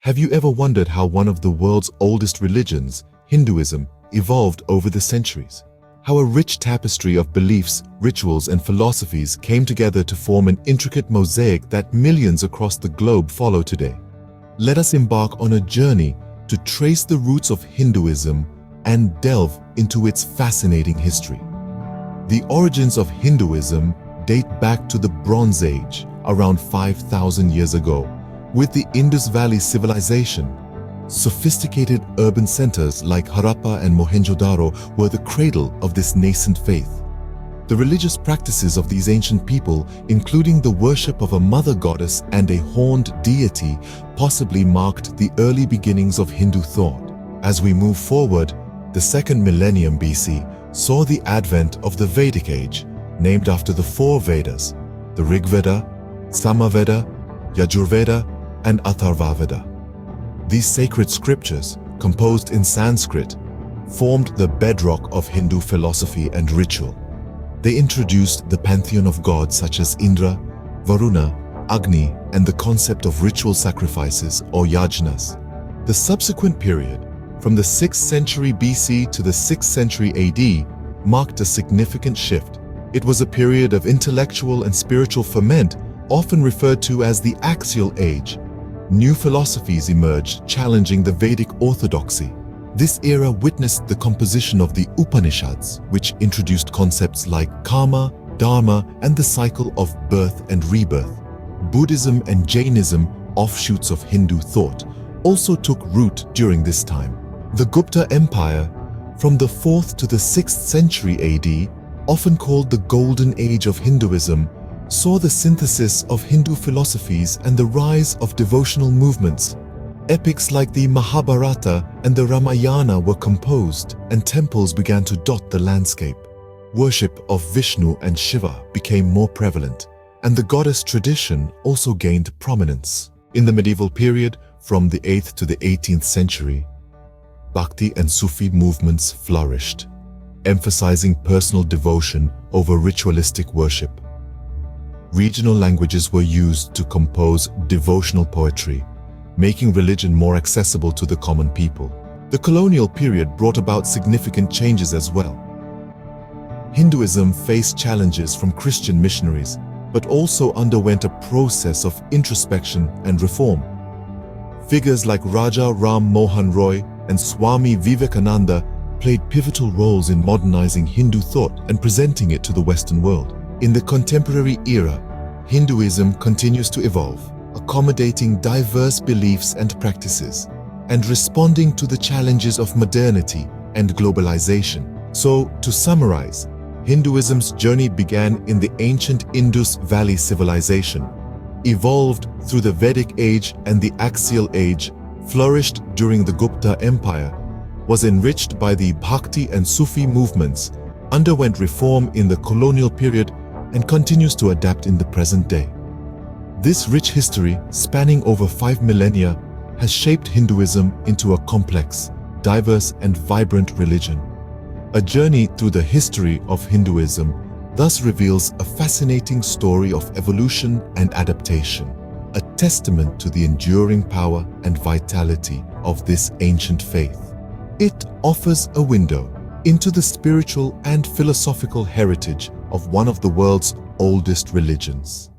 Have you ever wondered how one of the world's oldest religions, Hinduism, evolved over the centuries? How a rich tapestry of beliefs, rituals, and philosophies came together to form an intricate mosaic that millions across the globe follow today? Let us embark on a journey to trace the roots of Hinduism and delve into its fascinating history. The origins of Hinduism date back to the Bronze Age, around 5,000 years ago, with the Indus Valley civilization. Sophisticated urban centers like Harappa and Mohenjo-daro were the cradle of this nascent faith. The religious practices of these ancient people, including the worship of a mother goddess and a horned deity, possibly marked the early beginnings of Hindu thought. As we move forward, the second millennium BC saw the advent of the Vedic age, named after the four Vedas, the Rig Veda, Samaveda, Yajurveda, and Atharvaveda. These sacred scriptures, composed in Sanskrit, formed the bedrock of Hindu philosophy and ritual. They introduced the pantheon of gods such as Indra, Varuna, Agni, and the concept of ritual sacrifices or yajnas. The subsequent period, from the 6th century BC to the 6th century AD, marked a significant shift. It was a period of intellectual and spiritual ferment, often referred to as the Axial Age. New philosophies emerged, challenging the Vedic orthodoxy. This era witnessed the composition of the Upanishads, which introduced concepts like karma, dharma, and the cycle of birth and rebirth. Buddhism and Jainism, offshoots of Hindu thought, also took root during this time. The Gupta Empire, from the 4th to the 6th century AD, often called the Golden Age of Hinduism, saw the synthesis of Hindu philosophies and the rise of devotional movements. Epics like the Mahabharata and the Ramayana were composed, and temples began to dot the landscape. Worship of Vishnu and Shiva became more prevalent, and the goddess tradition also gained prominence. In the medieval period, from the 8th to the 18th century, Bhakti and Sufi movements flourished, emphasizing personal devotion over ritualistic worship. Regional languages were used to compose devotional poetry, making religion more accessible to the common people. The colonial period brought about significant changes as well. Hinduism faced challenges from Christian missionaries, but also underwent a process of introspection and reform. Figures like Raja Ram Mohan Roy and Swami Vivekananda played pivotal roles in modernizing Hindu thought and presenting it to the Western world. In the contemporary era, Hinduism continues to evolve, accommodating diverse beliefs and practices, and responding to the challenges of modernity and globalization. So, to summarize, Hinduism's journey began in the ancient Indus Valley civilization, evolved through the Vedic age and the Axial Age, flourished during the Gupta Empire, was enriched by the Bhakti and Sufi movements, underwent reform in the colonial period, and continues to adapt in the present day. This rich history, spanning over 5 millennia, has shaped Hinduism into a complex, diverse, and vibrant religion. A journey through the history of Hinduism thus reveals a fascinating story of evolution and adaptation, a testament to the enduring power and vitality of this ancient faith. It offers a window into the spiritual and philosophical heritage of one of the world's oldest religions.